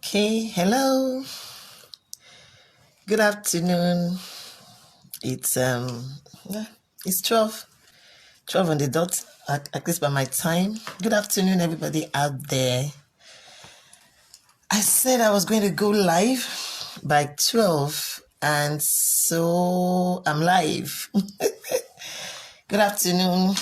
Okay, hello. Good afternoon. It's it's 12 on the dot, at least by my time. Good afternoon, everybody out there. I said I was going to go live by 12, and so I'm live. Good afternoon.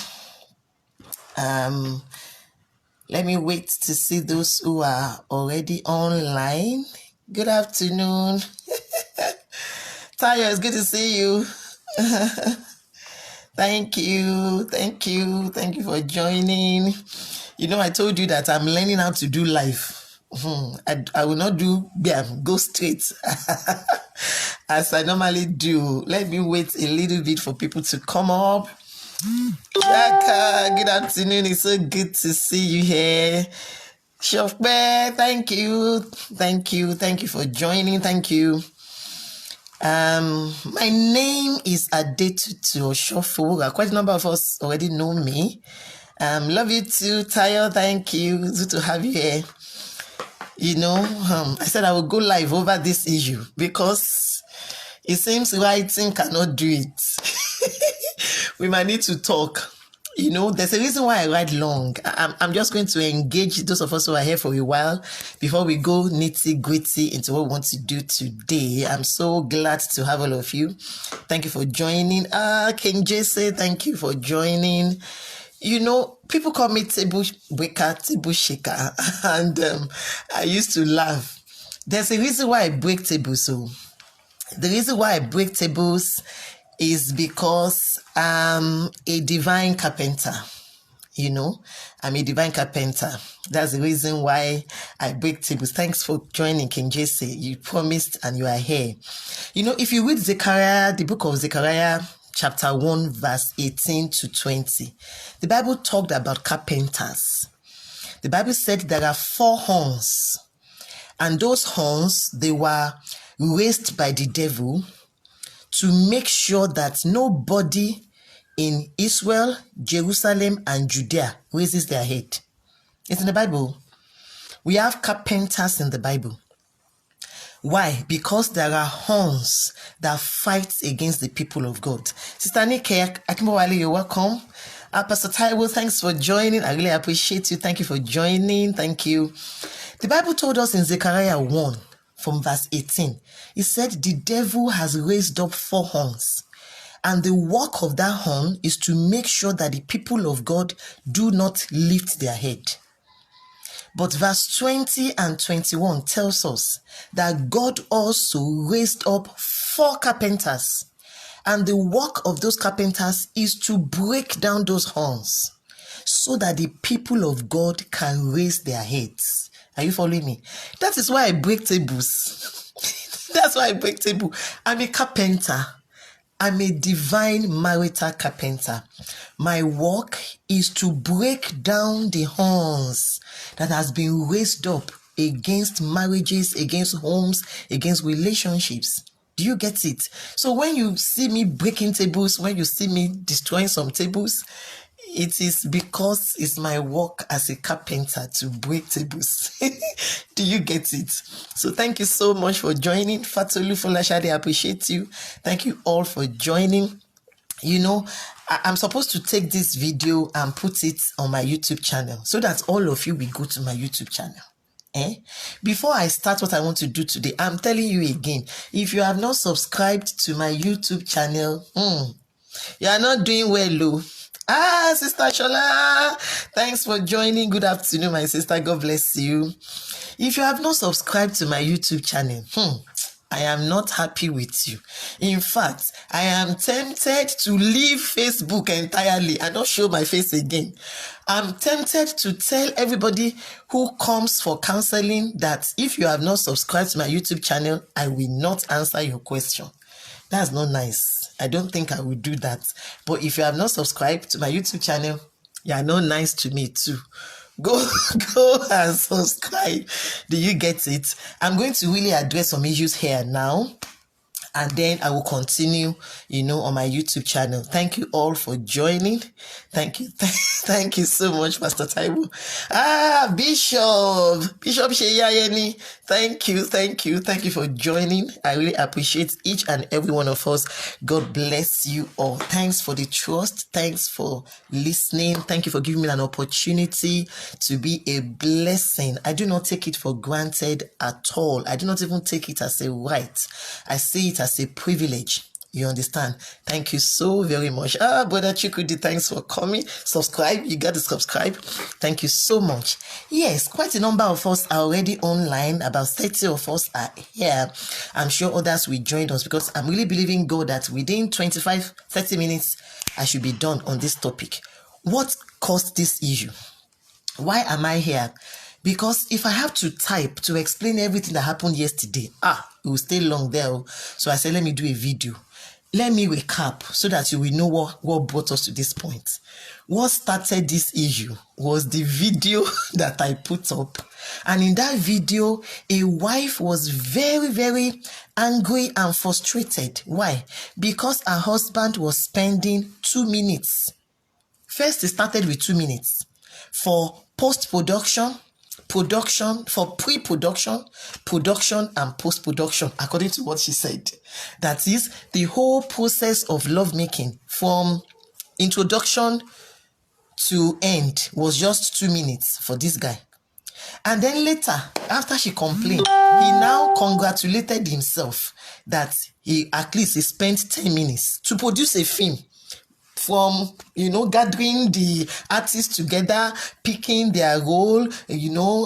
Let me wait to see those who are already online. Good afternoon. Tayo, it's good to see you. Thank you for joining. You know, I told you that I'm learning how to do live. I will not do go straight as I normally do. Let me wait a little bit for people to come up. Shaka, good afternoon. It's so good to see you here. Shofbe, thank you for joining. Thank you. My name is Adetutu Oshofu. Quite a number of us already know me. Love you too, Tayo. Thank you. Good to have you here. You know, I said I will go live over this issue because it seems writing cannot do it. We might need to talk. You know, there's a reason why I write long. I'm just going to engage those of us who are here for a while before we go nitty-gritty into what we want to do today. I'm so glad to have all of you. Thank you for joining. King Jesse, thank you for joining. You know, people call me table breaker, table shaker, and I used to laugh. There's a reason why I break tables. So the reason why I break tables is because I'm a divine carpenter. You know, I'm a divine carpenter. That's the reason why I break tables. Thanks for joining, King Jesse. You promised and you are here. You know, if you read Zechariah, the book of Zechariah, chapter 1, verse 18 to 20, the Bible talked about carpenters. The Bible said there are 4 horns, and those horns, they were raised by the devil to make sure that nobody in Israel, Jerusalem, and Judea raises their head. It's in the Bible. We have carpenters in the Bible. Why? Because there are horns that fight against the people of God. Sister Nike Akimowale, you're welcome. Pastor Taiwo, thanks for joining. I really appreciate you. Thank you for joining. Thank you. The Bible told us in Zechariah 1, from verse 18, it said the devil has raised up 4 horns, and the work of that horn is to make sure that the people of God do not lift their head. But verse 20 and 21 tells us that God also raised up 4 carpenters, and the work of those carpenters is to break down those horns so that the people of God can raise their heads. Are you following me? That is why I break tables. That's why I break tables. I'm a carpenter. I'm a divine marital carpenter. My work is to break down the horns that has been raised up against marriages, against homes, against relationships. Do you get it? So when you see me breaking tables, when you see me destroying some tables, it is because it's my work as a carpenter to break tables. Do you get it? So thank you so much for joining. Fatolu Folashade, I appreciate you. Thank you all for joining. You know, I'm supposed to take this video and put it on my YouTube channel so that all of you will go to my YouTube channel. Before I start what I want to do today, I'm telling you again, if you have not subscribed to my YouTube channel, you are not doing well, Lou. Sister Shola, thanks for joining. Good afternoon, my sister. God bless you. If you have not subscribed to my YouTube channel, I am not happy with you. In fact, I am tempted to leave Facebook entirely and not show my face again. I'm tempted to tell everybody who comes for counseling that if you have not subscribed to my YouTube channel, I will not answer your question. That's not nice. I don't think I will do that. But if you have not subscribed to my YouTube channel, you are not nice to me too. Go and subscribe. Do you get it? I'm going to really address some issues here now. and then I will continue, on my YouTube channel. Thank you all for joining. Thank you. Thank you so much, Pastor Taiwo. Bishop Sheyayeni. Thank you for joining. I really appreciate each and every one of us. God bless you all. Thanks for the trust. Thanks for listening. Thank you for giving me an opportunity to be a blessing. I do not take it for granted at all. I do not even take it as a right. I see it as a privilege. You understand? Thank you so very much. Brother Chikudi, thanks for coming. Subscribe. You got to subscribe. Thank you so much. Yes, quite a number of us are already online. About 30 of us are here. I'm sure others will join us because I'm really believing God that within 25-30 minutes, I should be done on this topic. What caused this issue? Why am I here? Because if I have to type to explain everything that happened yesterday, it will stay long there. So I said, let me do a video. Let me recap so that you will know what brought us to this point. What started this issue was the video that I put up. And in that video, a wife was very, very angry and frustrated. Why? Because her husband was spending 2 minutes. First, it started with 2 minutes for post-production, for pre-production, production, and post-production, according to what she said. That is, the whole process of lovemaking from introduction to end was just 2 minutes for this guy. And then later, after she complained, he now congratulated himself that he spent 10 minutes to produce a film. From, gathering the artists together, picking their role,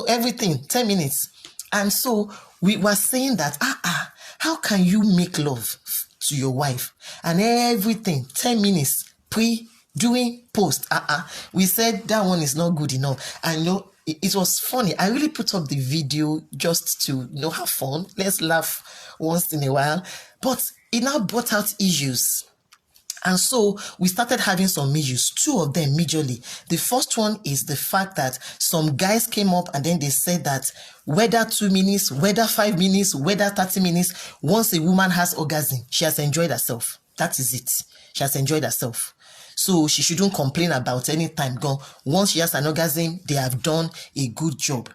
everything, 10 minutes. And so we were saying that, how can you make love to your wife? And everything, 10 minutes, doing, post. We said that one is not good enough. And it was funny. I really put up the video just to, have fun. Let's laugh once in a while. But it now brought out issues. And so we started having some issues, 2 of them majorly. The first one is the fact that some guys came up and then they said that whether 2 minutes, whether 5 minutes, whether 30 minutes, once a woman has orgasm, she has enjoyed herself. That is it. She has enjoyed herself. So she shouldn't complain about any time gone. Once she has an orgasm, they have done a good job.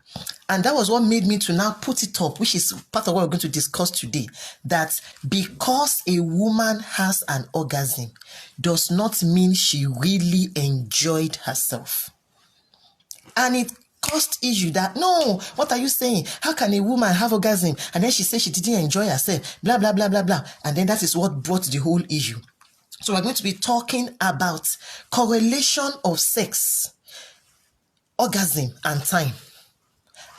And that was what made me to now put it up, which is part of what we're going to discuss today. That because a woman has an orgasm does not mean she really enjoyed herself. And it caused issue that, no, what are you saying? How can a woman have orgasm and then she says she didn't enjoy herself? Blah, blah, blah, blah, blah. And then that is what brought the whole issue. So we're going to be talking about correlation of sex, orgasm, and time.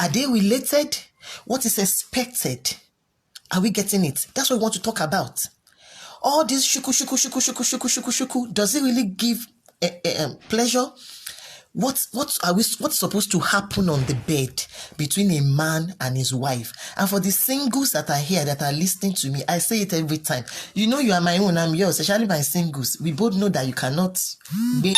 Are they related? What is expected? Are we getting it? That's what we want to talk about. All this shuku, does it really give pleasure? What's supposed to happen on the bed between a man and his wife? And for the singles that are here, that are listening to me, I say it every time. You are my own, I'm yours, especially my singles. We both know that you cannot be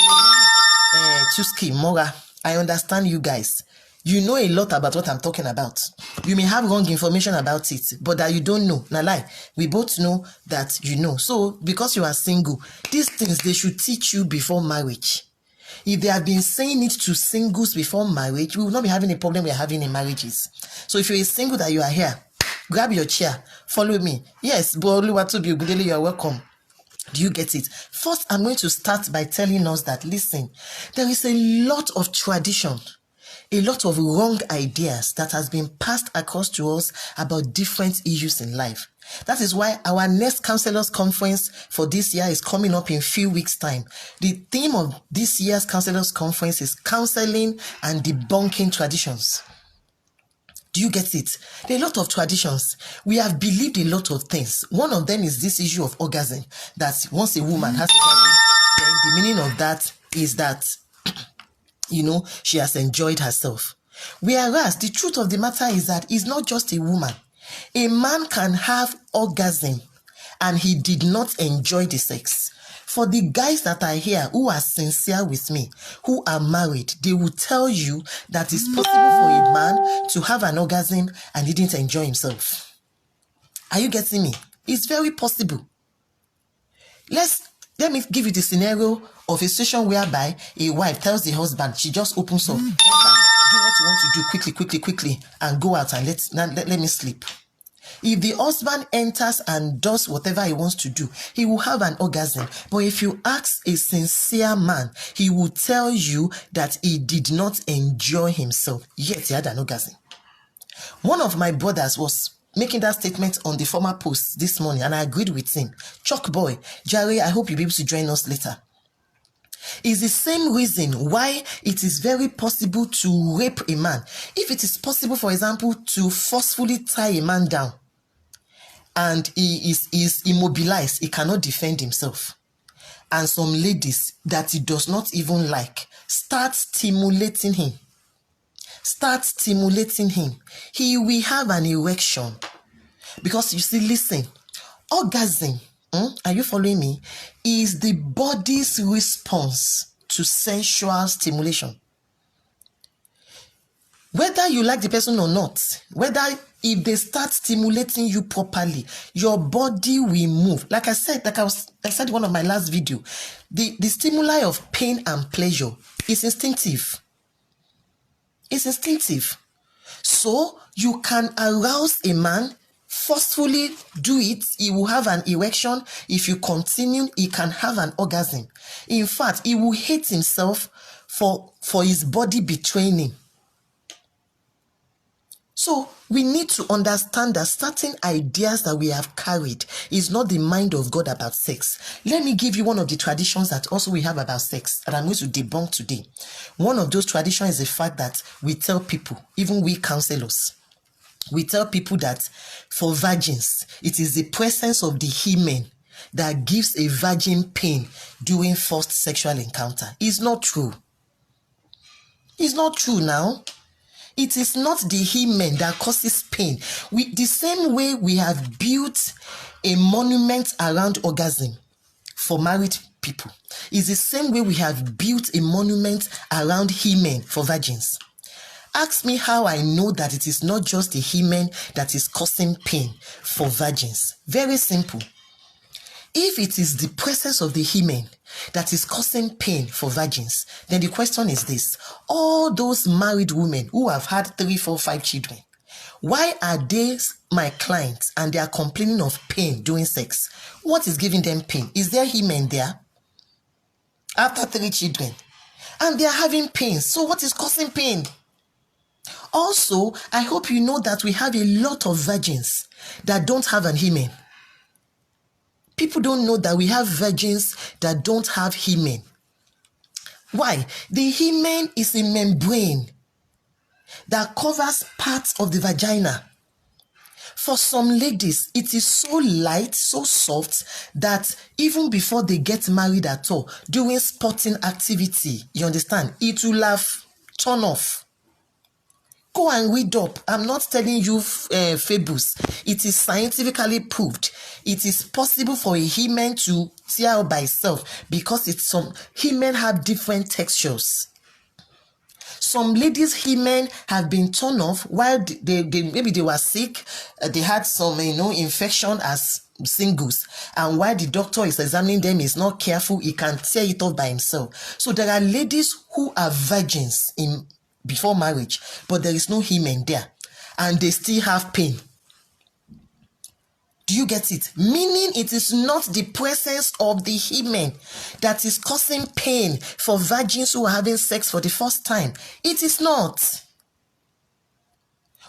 Tuski, Mora. I understand you guys. You know a lot about what I'm talking about. You may have wrong information about it, but that you don't know. Now lie. We both know that you know. So, because you are single, these things, they should teach you before marriage. If they have been saying it to singles before marriage, we will not be having a problem we are having in marriages. So if you're a single that you are here, grab your chair, follow me. Yes, Oluwatobi, you are welcome. Do you get it? First, I'm going to start by telling us that, listen, there is a lot of tradition, a lot of wrong ideas that has been passed across to us about different issues in life. That is why our next counselors conference for this year is coming up in a few weeks' time. The theme of this year's counselors conference is counseling and debunking traditions. Do you get it? There are a lot of traditions. We have believed a lot of things. One of them is this issue of orgasm, that once a woman has orgasm, then the meaning of that is that, she has enjoyed herself. Whereas the truth of the matter is that it's not just a woman. A man can have orgasm and he did not enjoy the sex. For the guys that are here who are sincere with me, who are married, they will tell you that it's possible for a man to have an orgasm and he didn't enjoy himself. Are you getting me? It's very possible. Let me give you the scenario of a situation whereby a wife tells the husband, she just opens up, do what you want to do quickly, and go out and let me sleep. If the husband enters and does whatever he wants to do, he will have an orgasm. But if you ask a sincere man, he will tell you that he did not enjoy himself, yet he had an orgasm. One of my brothers was making that statement on the former post this morning, and I agreed with him. Chuck boy, Jerry, I hope you'll be able to join us later. Is the same reason why it is very possible to rape a man. If it is possible, for example, to forcefully tie a man down and he is immobilized, he cannot defend himself, and some ladies that he does not even like start stimulating him, he will have an erection. Because you see, listen, orgasm, are you following me, is the body's response to sensual stimulation. Whether you like the person or not, whether if they start stimulating you properly, your body will move. Like I said in one of my last video, the stimuli of pain and pleasure is instinctive. It's instinctive. So you can arouse a man, forcefully do it, he will have an erection. If you continue, he can have an orgasm. In fact, he will hate himself for his body betraying him. So we need to understand that certain ideas that we have carried is not the mind of God about sex. Let me give you one of the traditions that also we have about sex that I'm going to debunk today. One of those traditions is the fact that we tell people, even we counselors, we tell people that for virgins, it is the presence of the hymen that gives a virgin pain during first sexual encounter. It's not true. It's not true now. It is not the hymen that causes pain. The same way we have built a monument around orgasm for married people is the same way we have built a monument around hymen for virgins. Ask me how I know that it is not just the hymen that is causing pain for virgins. Very simple. If it is the presence of the hymen that is causing pain for virgins, then the question is this: all those married women who have had 3, 4, 5 children, why are they my clients and they are complaining of pain during sex? What is giving them pain? Is there hymen there? After 3 children, and they are having pain. So what is causing pain? Also, I hope you know that we have a lot of virgins that don't have an hymen. People don't know that we have virgins that don't have hymen. Why? The hymen is a membrane that covers parts of the vagina. For some ladies, it is so light, so soft, that even before they get married at all, doing sporting activity, you understand, it will have torn off. Go and read up. I'm not telling you fables. It is scientifically proved. It is possible for a hymen to tear out by itself because some hymen have different textures. Some ladies' hymen have been torn off while maybe they were sick. They had some infection as singles, and while the doctor is examining them, is not careful, he can tear it off by himself. So there are ladies who are virgins before marriage, but there is no hymen there, and they still have pain. Do you get it? Meaning it is not the presence of the hymen that is causing pain for virgins who are having sex for the first time. It is not.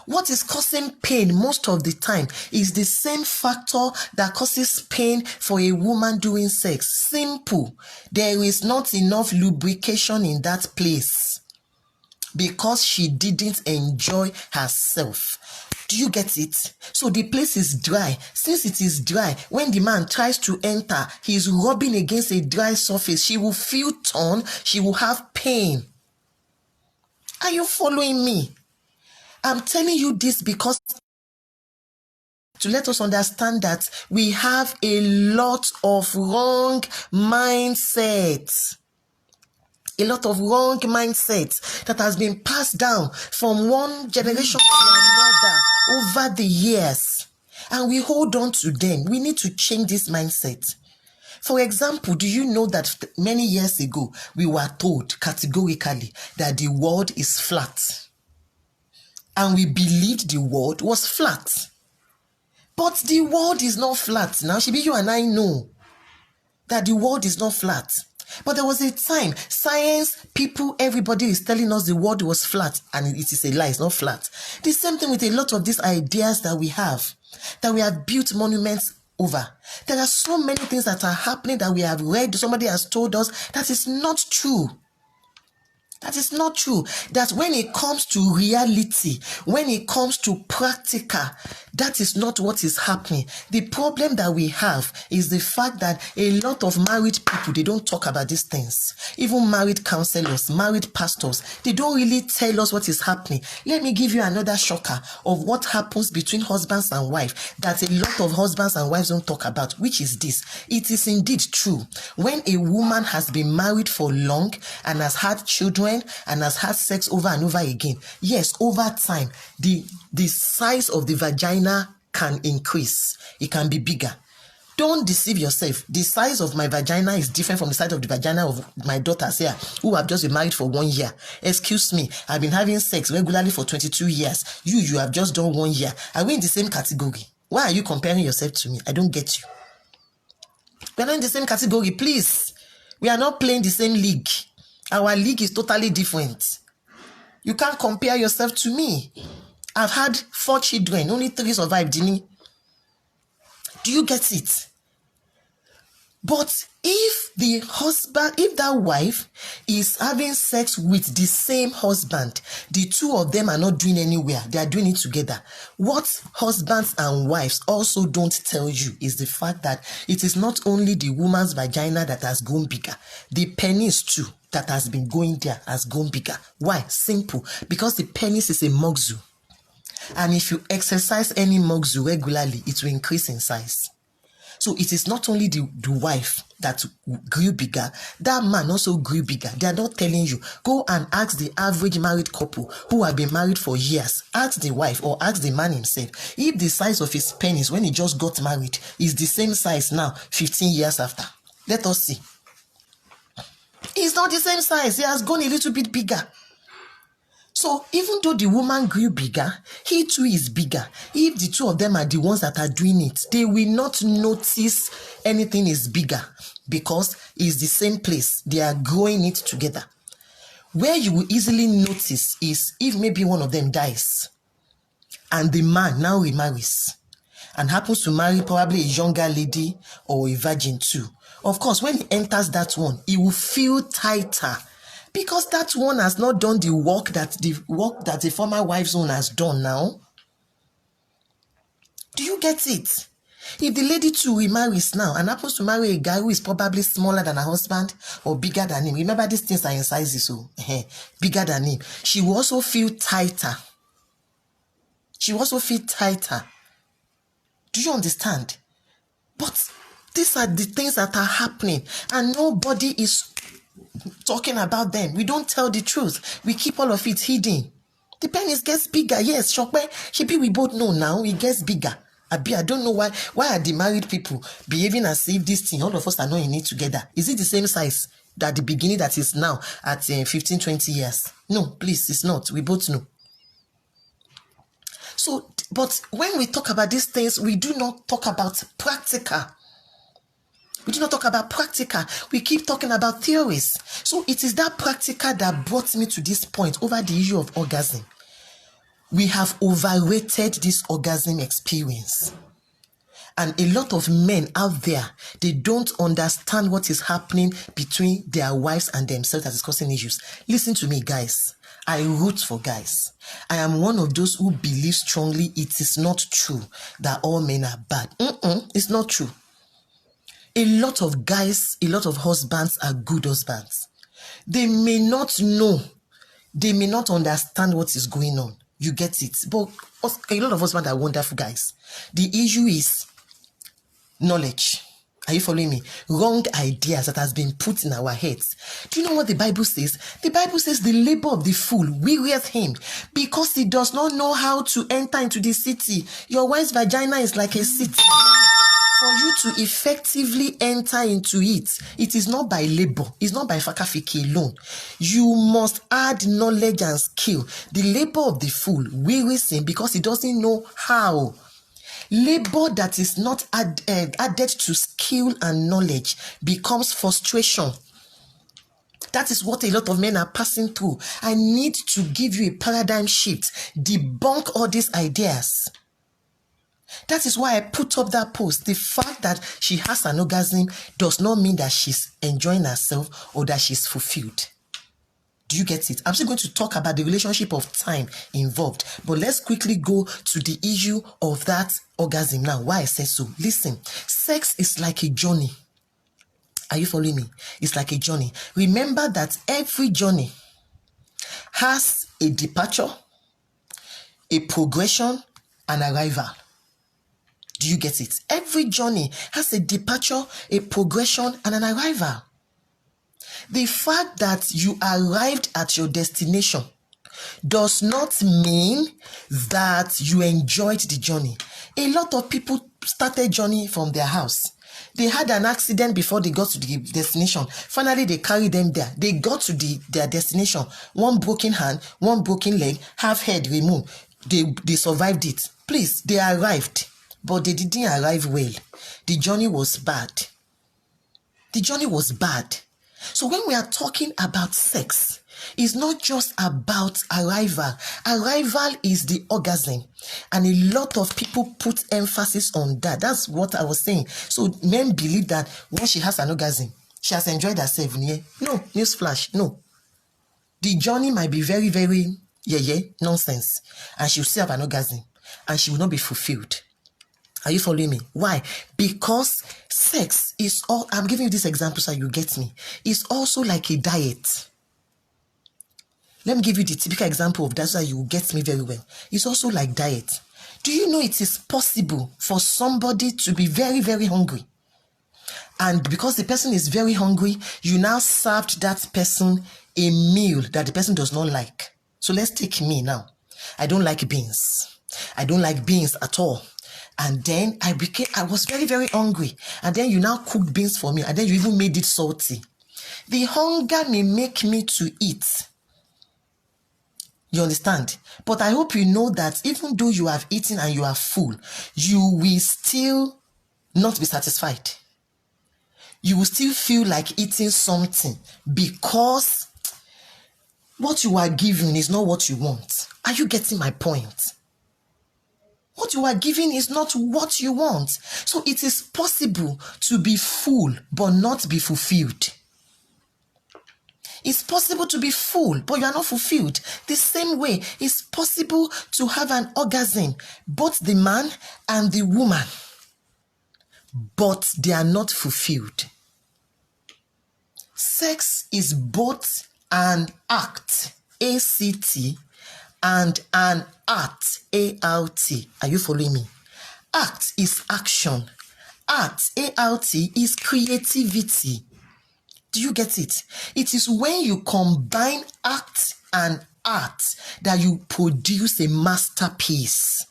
What is causing pain most of the time is the same factor that causes pain for a woman doing sex. Simple. There is not enough lubrication in that place because she didn't enjoy herself. Do you get it? So the place is dry. Since it is dry, when the man tries to enter, he is rubbing against a dry surface. She will feel torn. She will have pain. Are you following me? I'm telling you this because to let us understand that we have a lot of wrong mindsets. A lot of wrong mindsets that has been passed down from one generation to another over the years. and we hold on to them. We need to change this mindset. For example, do you know that many years ago, we were told categorically that the world is flat? And we believed the world was flat. But the world is not flat now. Should be you and I know that the world is not flat. But there was a time, science, people, everybody is telling us the world was flat, and it is a lie, it's not flat. The same thing with a lot of these ideas that we have built monuments over. There are so many things that are happening that we have read, somebody has told us that is not true. That is not true. That when it comes to reality, when it comes to practical, that is not what is happening. The problem that we have is the fact that a lot of married people, they don't talk about these things. Even married counselors, married pastors, they don't really tell us what is happening. Let me give you another shocker of what happens between husbands and wives that a lot of husbands and wives don't talk about, which is this. It is indeed true. When a woman has been married for long and has had children, and has had sex over and over again, yes, over time, the size of the vagina can increase. It can be bigger. Don't deceive yourself. The size of my vagina is different from the size of the vagina of my daughters here, who have just been married for 1 year. Excuse me, I've been having sex regularly for 22 years. You have just done 1 year. Are we in the same category? Why are you comparing yourself to me? I don't get you. We're not in the same category, please. We are not playing the same league. Our league is totally different. You can't compare yourself to me. I've had 4 children, only 3 survived, Jenny. Do you get it? But if the husband, if that wife is having sex with the same husband, the two of them are not doing anywhere, they are doing it together. What husbands and wives also don't tell you is the fact that it is not only the woman's vagina that has grown bigger, the penis too that has been going there has grown bigger. Why? Simple. Because the penis is a muscle. And if you exercise any muscle regularly, it will increase in size. So it is not only the wife that grew bigger, that man also grew bigger. They are not telling you. Go and ask the average married couple who have been married for years. Ask the wife or ask the man himself if the size of his penis when he just got married is the same size now, 15 years after. Let us see. It's not the same size. He has gone a little bit bigger. So even though the woman grew bigger, he too is bigger. If the two of them are the ones that are doing it, they will not notice anything is bigger because it's the same place. They are growing it together. Where you will easily notice is if maybe one of them dies and the man now remarries and happens to marry probably a younger lady or a virgin too. Of course, when he enters that one, he will feel tighter. Because that one has not done the work that the former wife's own has done now. Do you get it? If the lady too remarries now and happens to marry a guy who is probably smaller than her husband or bigger than him, remember these things are in sizes, so bigger than him, she will also feel tighter. She will also feel tighter. Do you understand? But these are the things that are happening and nobody is talking about them. We don't tell the truth. We keep all of it hidden. The penis gets bigger. Yes, Shokpe, we both know now it gets bigger. I don't know why are the married people behaving as if this thing, all of us are not in it together. Is it the same size at the beginning that is now at 15, 20 years? No, please, it's not. We both know. So, but when we talk about these things, we do not talk about practical. We do not talk about practical. We keep talking about theories. So it is that practical that brought me to this point over the issue of orgasm. We have overrated this orgasm experience. And a lot of men out there, they don't understand what is happening between their wives and themselves that is causing issues. Listen to me, guys. I root for guys. I am one of those who believe strongly it is not true that all men are bad. It's not true. A lot of guys, a lot of husbands are good husbands. They may not know, they may not understand what is going on. You get it. But a lot of husbands are wonderful guys. The issue is knowledge. Are you following me? Wrong ideas that has been put in our heads. Do you know what the Bible says? The Bible says the labor of the fool wearieth him because he does not know how to enter into the city. Your wife's vagina is like a city. For you to effectively enter into it, it is not by labor. It's not by fakafiki alone. You must add knowledge and skill. The labor of the fool wearies him because he doesn't know how. Labor that is not added to skill and knowledge becomes frustration. That is what a lot of men are passing through. I need to give you a paradigm shift, debunk all these ideas. That is why I put up that post. The fact that she has an orgasm does not mean that she's enjoying herself or that she's fulfilled. Do you get it? I'm still going to talk about the relationship of time involved, but let's quickly go to the issue of that orgasm now. Why I say so? Listen, sex is like a journey. Are you following me? It's like a journey. Remember that every journey has a departure, a progression, and arrival. Do you get it? Every journey has a departure, a progression, and an arrival. The fact that you arrived at your destination does not mean that you enjoyed the journey. A lot of people started journey from their house. They had an accident before they got to the destination. Finally, they carried them there. They got to their destination. One broken hand, one broken leg, half head removed. They survived it. Please, they arrived, but they didn't arrive well. The journey was bad. The journey was bad. So when we are talking about sex, it's not just about arrival. Arrival is the orgasm. And a lot of people put emphasis on that. That's what I was saying. So men believe that once she has an orgasm, she has enjoyed herself. Yeah? No, newsflash, no. The journey might be very, very nonsense. And she will still have an orgasm. And she will not be fulfilled. Are you following me? Why? Because sex is all, I'm giving you this example so you get me. It's also like a diet. Let me give you the typical example of that so you will get me very well. It's also like diet. Do you know it is possible for somebody to be very, very hungry? And because the person is very hungry, you now served that person a meal that the person does not like. So let's take me now. I don't like beans. I don't like beans at all. And then I was very, very hungry. And then you now cooked beans for me. And then you even made it salty. The hunger may make me to eat. You understand? But I hope you know that even though you have eaten and you are full, you will still not be satisfied. You will still feel like eating something because what you are given is not what you want. Are you getting my point? What you are giving is not what you want. So it is possible to be full but not be fulfilled. It's possible to be full but you are not fulfilled. The same way, it's possible to have an orgasm, both the man and the woman, but they are not fulfilled. Sex is both an act, A-C-T, and an art, A-R-T. Are you following me? Act is action. Art, A-R-T, is creativity. Do you get it? It is when you combine act and art that you produce a masterpiece.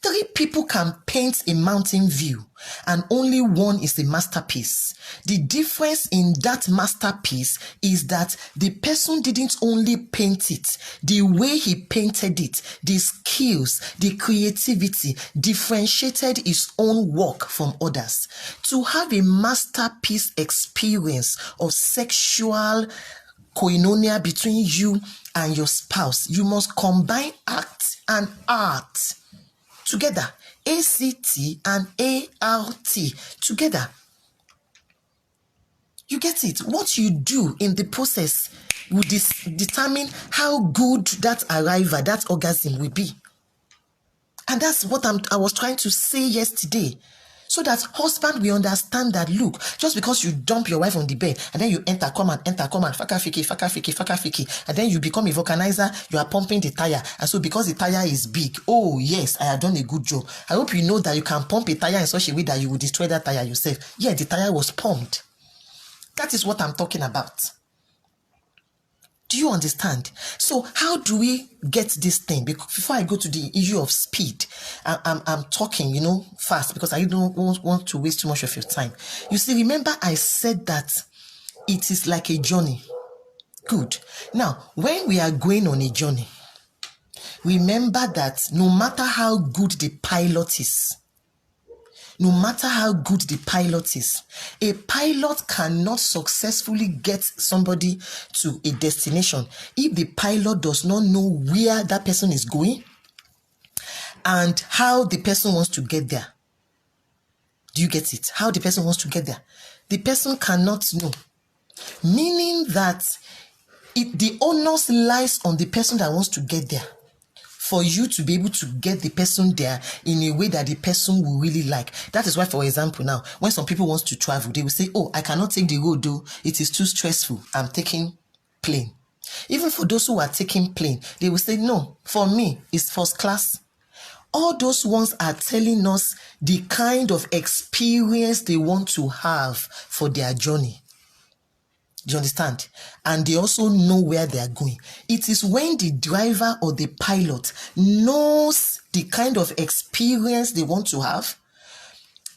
3 people can paint a mountain view and only one is a masterpiece. The difference in that masterpiece is that the person didn't only paint it, the way he painted it, the skills, the creativity differentiated his own work from others. To have a masterpiece experience of sexual koinonia between you and your spouse, you must combine act and art together. A-C-T and A-R-T together. You get it? What you do in the process will determine how good that arrival, that orgasm will be. And that's what I was trying to say yesterday. So that husband will understand that, look, just because you dump your wife on the bed and then you enter, come and faka fiki, and then you become a vulcanizer, you are pumping the tire. And so because the tire is big, oh yes, I have done a good job. I hope you know that you can pump a tire in such a way that you will destroy that tire yourself. Yeah, the tire was pumped. That is what I'm talking about. Do you understand? So how do we get this thing? Before I go to the issue of speed, I'm talking, fast because I don't want to waste too much of your time. You see, remember I said that it is like a journey. Good. Now, when we are going on a journey, remember that no matter how good the pilot is, a pilot cannot successfully get somebody to a destination if the pilot does not know where that person is going and how the person wants to get there. Do you get it? How the person wants to get there. The person cannot know. Meaning that the onus lies on the person that wants to get there, for you to be able to get the person there in a way that the person will really like. That is why, for example, now, when some people want to travel, they will say, oh, I cannot take the road though. It is too stressful. I'm taking plane. Even for those who are taking plane, they will say, no, for me, it's first class. All those ones are telling us the kind of experience they want to have for their journey. Do you understand? And they also know where they are going. It is when the driver or the pilot knows the kind of experience they want to have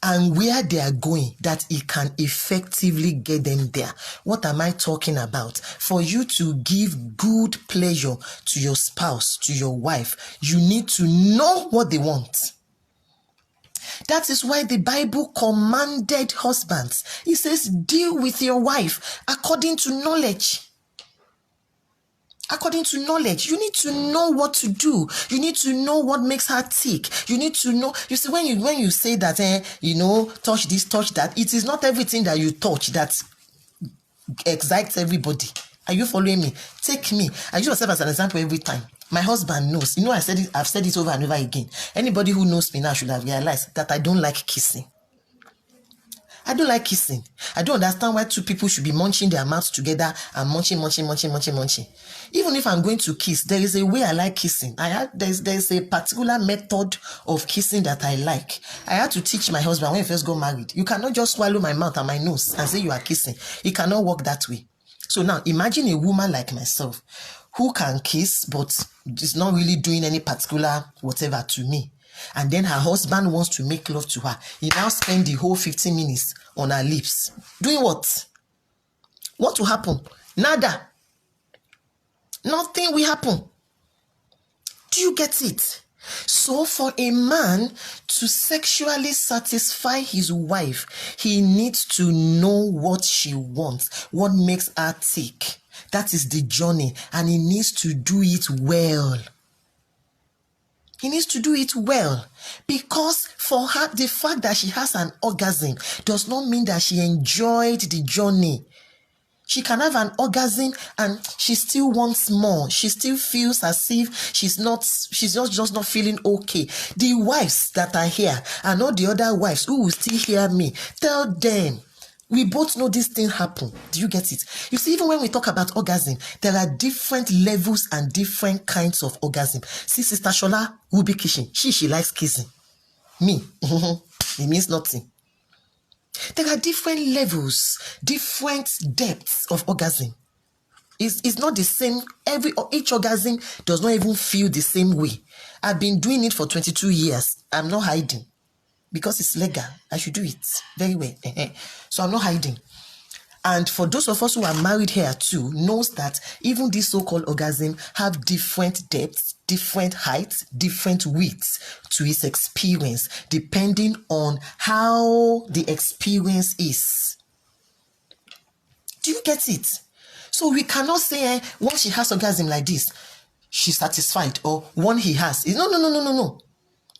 and where they are going that it can effectively get them there. What am I talking about? For you to give good pleasure to your spouse, to your wife, you need to know what they want. That is why the Bible commanded husbands. It says, deal with your wife according to knowledge. According to knowledge, you need to know what to do. You need to know what makes her tick. You need to know. You see, when you say that, touch this, touch that, it is not everything that you touch that excites everybody. Are you following me? Take me. I use myself as an example every time. My husband knows. I've said it over and over again. Anybody who knows me now should have realized that I don't like kissing. I don't like kissing. I don't understand why two people should be munching their mouths together and munching. Even if I'm going to kiss, there is a way I like kissing. There's a particular method of kissing that I like. I had to teach my husband when we first got married. You cannot just swallow my mouth and my nose and say you are kissing. It cannot work that way. So now imagine a woman like myself who can kiss but is not really doing any particular whatever to me. And then her husband wants to make love to her. He now spends the whole 15 minutes on her lips. Doing what? What will happen? Nada. Nothing will happen. Do you get it? So for a man to sexually satisfy his wife, he needs to know what she wants, what makes her tick. That is the journey, and he needs to do it well. He needs to do it well, because for her, the fact that she has an orgasm does not mean that she enjoyed the journey. She can have an orgasm and she still wants more. She still feels as if she's just not feeling okay. The wives that are here and all the other wives who will still hear me, tell them, we both know this thing happen. Do you get it? You see, even when we talk about orgasm, there are different levels and different kinds of orgasm. See, Sister Shola will be kissing. She likes kissing. Me, it means nothing. There are different levels, different depths of orgasm. It's not the same. Each orgasm does not even feel the same way. I've been doing it for 22 years. I'm not hiding. Because it's legal, I should do it very well. So I'm not hiding. And for those of us who are married here too, knows that even this so-called orgasm have different depths, different heights, different widths to its experience, depending on how the experience is. Do you get it? So we cannot say once she has orgasm like this, she's satisfied, or one he has. No.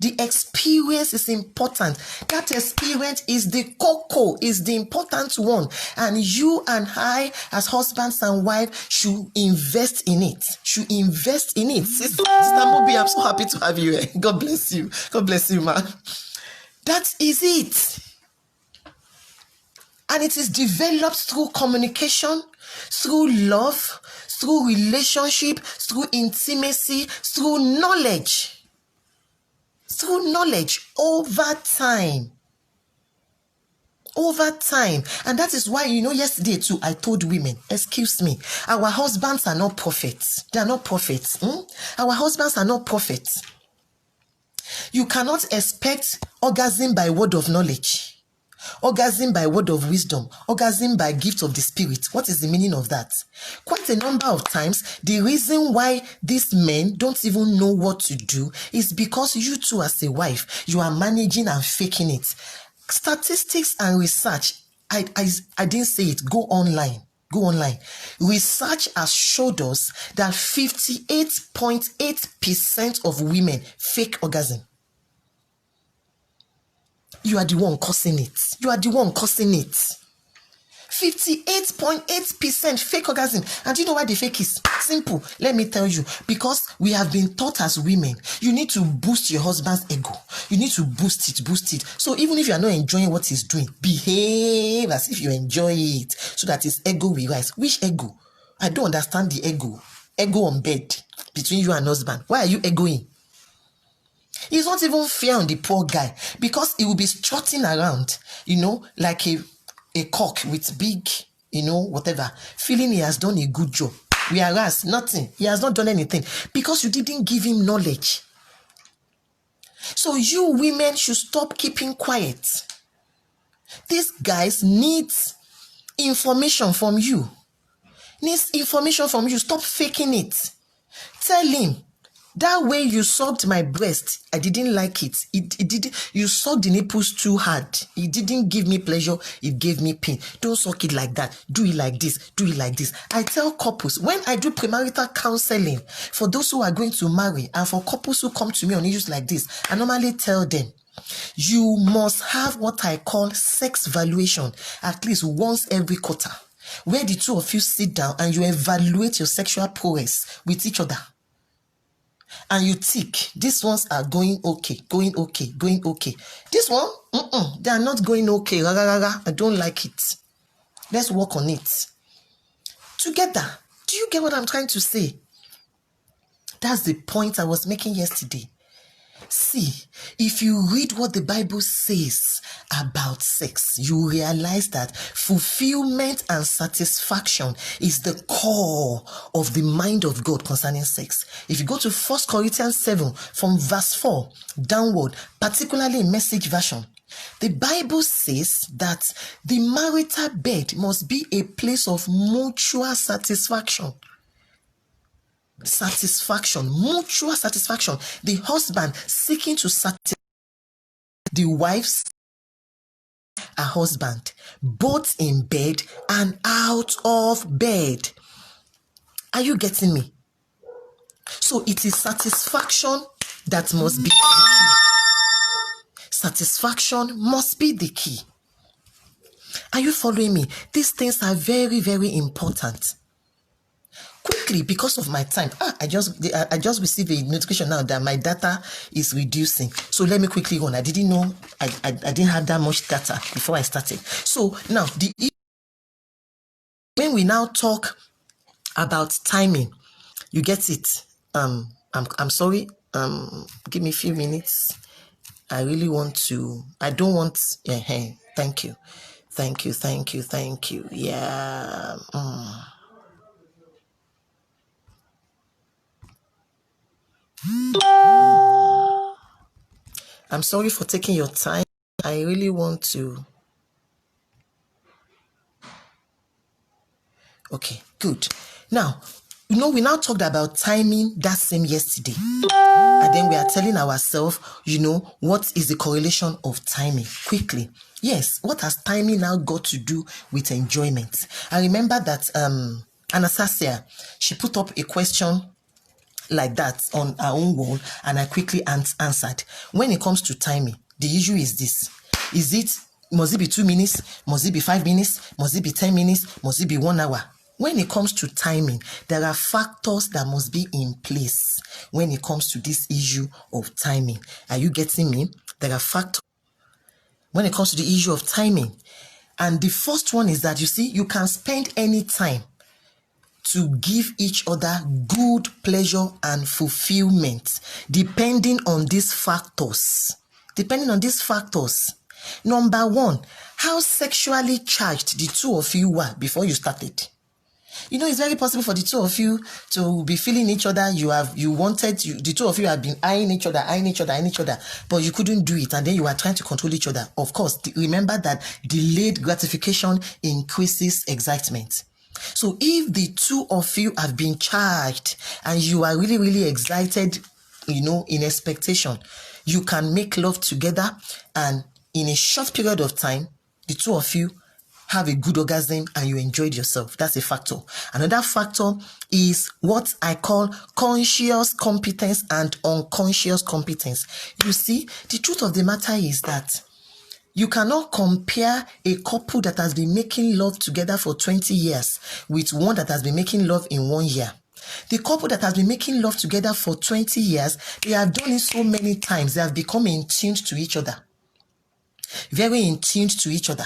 The experience is important. That experience is the cocoa, is the important one. And you and I, as husbands and wives, should invest in it. Sister Mobi, I'm so happy to have you here. God bless you. God bless you, man. That is it. And it is developed through communication, through love, through relationship, through intimacy, through knowledge. Through knowledge over time. Over time. And that is why, yesterday too, I told women, excuse me, our husbands are not prophets. They are not prophets. Our husbands are not prophets. You cannot expect orgasm by word of knowledge. Orgasm by word of wisdom, orgasm by gift of the spirit. What is the meaning of that? Quite a number of times, the reason why these men don't even know what to do is because you too, as a wife, you are managing and faking it. Statistics and research, I didn't say it, go online. Go online. Research has showed us that 58.8% of women fake orgasm. You are the one causing it. You are the one causing it. 58.8% fake orgasm. And do you know why the fake is? Simple. Let me tell you. Because we have been taught as women, you need to boost your husband's ego. You need to boost it. So even if you are not enjoying what he's doing, behave as if you enjoy it so that his ego will rise. Which ego? I don't understand the ego. Ego on bed between you and husband. Why are you egoing? It's not even fair on the poor guy because he will be strutting around, like a cock with big, whatever, feeling he has done a good job. Whereas nothing, he has not done anything because you didn't give him knowledge. So you women should stop keeping quiet. These guys need information from you. Stop faking it. Tell him. That way you sucked my breast, I didn't like it. You sucked the nipples too hard. It didn't give me pleasure, it gave me pain. Don't suck it like that. Do it like this. Do it like this. I tell couples, when I do premarital counseling, for those who are going to marry, and for couples who come to me on issues like this, I normally tell them, you must have what I call sex valuation at least once every quarter, where the two of you sit down and you evaluate your sexual prowess with each other. And you tick, these ones are going okay. This one, they are not going okay. I don't like it. Let's work on it together. Do you get what I'm trying to say? That's the point I was making yesterday. See, if you read what the Bible says about sex, you realize that fulfillment and satisfaction is the core of the mind of God concerning sex. If you go to 1 Corinthians 7 from verse 4 downward, particularly in Message version, the Bible says that the marital bed must be a place of mutual satisfaction. Mutual satisfaction. The husband seeking to satisfy the wife's a husband, both in bed and out of bed. Are you getting me? So it is satisfaction that must be the key. Satisfaction must be the key. Are you following me? These things are very, very important. Quickly, because of my time, I just received a notification now that my data is reducing. So let me quickly go on. I didn't know I didn't have that much data before I started. So now when we now talk about timing, you get it. I'm sorry. Give me a few minutes. I really want to. I don't want. Thank you. Yeah. I'm sorry for taking your time. I really want to. Okay, good. Now, we now talked about timing that same yesterday. And then we are telling ourselves, what is the correlation of timing? Quickly. Yes, what has timing now got to do with enjoyment? I remember that Anastasia, she put up a question like that on her own wall, and I quickly answered. When it comes to timing, the issue is this. Must it be 2 minutes? Must it be 5 minutes? Must it be 10 minutes? Must it be 1 hour? When it comes to timing, there are factors that must be in place when it comes to this issue of timing. Are you getting me? There are factors when it comes to the issue of timing. And the first one is that, you see, you can spend any time to give each other good pleasure and fulfillment, depending on these factors. Number one, how sexually charged the two of you were before you started. You know, it's very possible for the two of you to be feeling each other. The two of you have been eyeing each other, but you couldn't do it. And then you are trying to control each other. Of course, remember that delayed gratification increases excitement. So if the two of you have been charged and you are really, really excited, in expectation, you can make love together, and in a short period of time, the two of you have a good orgasm and you enjoyed yourself. That's a factor. Another factor is what I call conscious competence and unconscious competence. You see, the truth of the matter is that you cannot compare a couple that has been making love together for 20 years with one that has been making love in 1 year. The couple that has been making love together for 20 years, they have done it so many times. They have become in tune to each other. Very in tune to each other.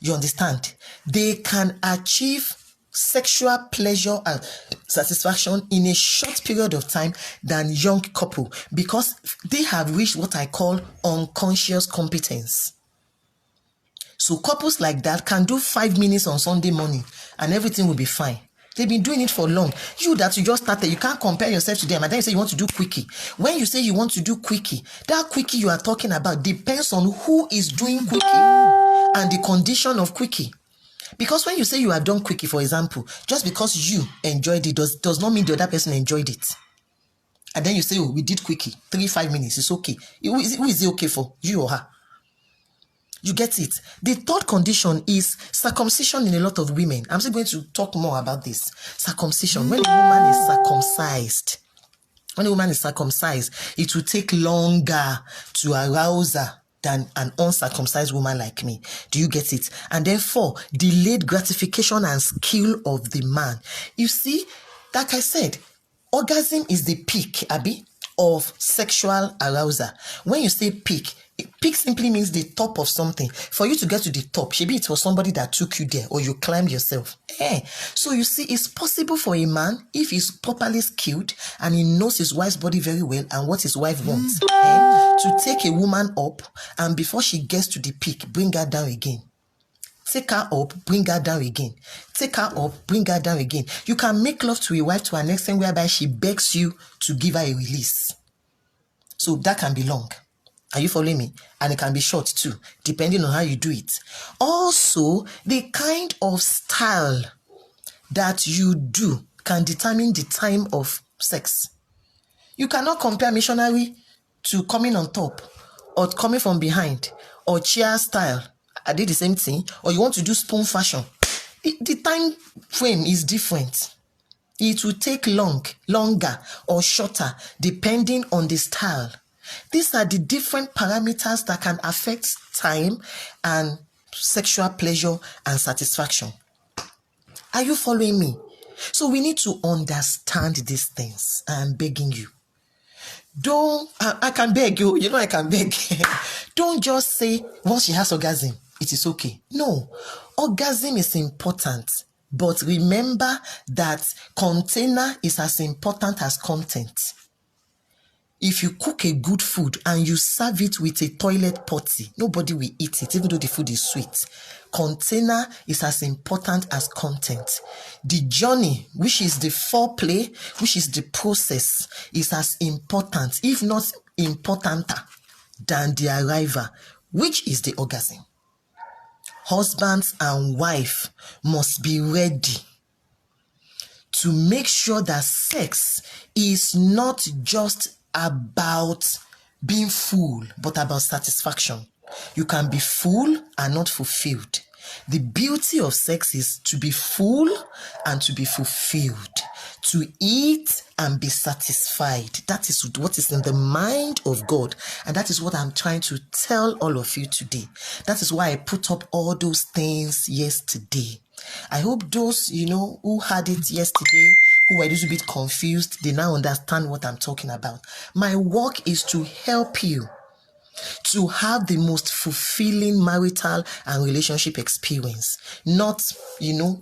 You understand? They can achieve sexual pleasure and satisfaction in a short period of time than young couple, because they have reached what I call unconscious competence. So couples like that can do 5 minutes on Sunday morning and everything will be fine. They've been doing it for long. You just started, you can't compare yourself to them. And then you say you want to do quickie. When you say you want to do quickie, that quickie you are talking about depends on who is doing quickie and the condition of quickie. Because when you say you have done quickie, for example, just because you enjoyed it does not mean the other person enjoyed it. And then you say, oh, we did quickie, 5 minutes, it's okay. Who is it okay for? You or her? You get it? The third condition is circumcision in a lot of women. I'm still going to talk more about this. Circumcision. When a woman is circumcised, it will take longer to arouse her than an uncircumcised woman like me. Do you get it? And then 4, delayed gratification and skill of the man. You see, like I said, orgasm is the peak, Abby, of sexual arousal. When you say peak simply means the top of something. For you to get to the top, maybe it was somebody that took you there or you climbed yourself. So you see, it's possible for a man, if he's properly skilled and he knows his wife's body very well and what his wife wants, to take a woman up, and before she gets to the peak, bring her down again. Take her up, bring her down again. Take her up, bring her down again. You can make love to a wife to an extent whereby she begs you to give her a release. So that can be long. Are you following me? And it can be short too, depending on how you do it. Also, the kind of style that you do can determine the time of sex. You cannot compare missionary to coming on top or coming from behind or chair style. I did the same thing. Or you want to do spoon fashion. The time frame is different. It will take longer or shorter depending on the style. These are the different parameters that can affect time and sexual pleasure and satisfaction. Are you following me? So we need to understand these things. I'm begging you. I can beg you. You know I can beg. Don't just say, once she has orgasm, it is okay. No. Orgasm is important. But remember that container is as important as content. If you cook a good food and you serve it with a toilet potty, nobody will eat it, even though the food is sweet. Container is as important as content. The journey, which is the foreplay, which is the process, is as important, if not importanter, than the arrival, which is the orgasm. Husbands and wife must be ready to make sure that sex is not just about being full, but about satisfaction. You can be full and not fulfilled. The beauty of sex is to be full and to be fulfilled, to eat and be satisfied. That is what is in the mind of God, and that is what I'm trying to tell all of you today. That is why I put up all those things yesterday. I hope those, who had it yesterday, who were a little bit confused, they now understand what I'm talking about. My work is to help you to have the most fulfilling marital and relationship experience. Not,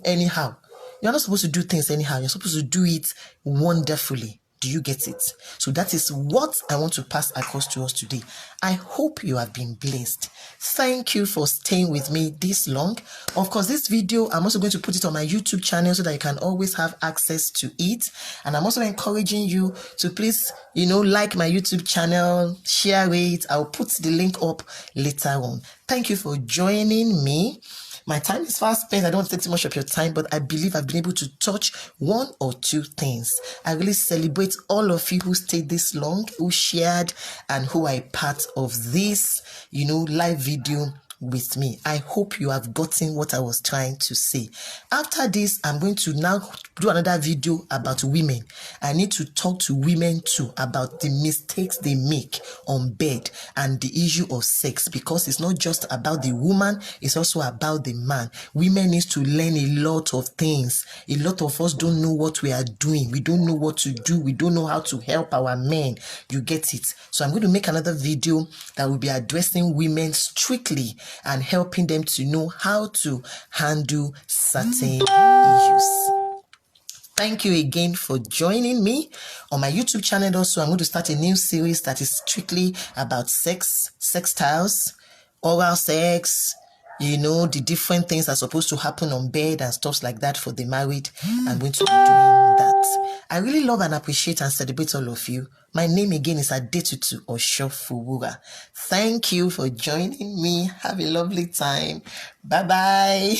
anyhow. You're not supposed to do things anyhow. You're supposed to do it wonderfully. Do you get it? So that is what I want to pass across to us today. I hope you have been blessed. Thank you for staying with me this long. Of course, this video, I'm also going to put it on my YouTube channel so that you can always have access to it. And I'm also encouraging you to please, like my YouTube channel, share it. I'll put the link up later on. Thank you for joining me. My time is fast spent. I don't want to take too much of your time, but I believe I've been able to touch one or two things. I really celebrate all of you who stayed this long, who shared, and who are a part of this, live video with me. I hope you have gotten what I was trying to say. After this, I'm going to now do another video about women. I need to talk to women too about the mistakes they make on bed and the issue of sex, because it's not just about the woman, it's also about the man. Women need to learn a lot of things. A lot of us don't know what we are doing. We don't know what to do. We don't know how to help our men. You get it? So I'm going to make another video that will be addressing women strictly and helping them to know how to handle certain issues. Thank you again for joining me on my YouTube channel. Also, I'm going to start a new series that is strictly about sex styles, oral sex, the different things that are supposed to happen on bed and stuff like that for the married. I'm going to be doing that. I really love and appreciate and celebrate all of you. My name again is Adetutu Oshofuwura. Thank you for joining me. Have a lovely time. Bye-bye.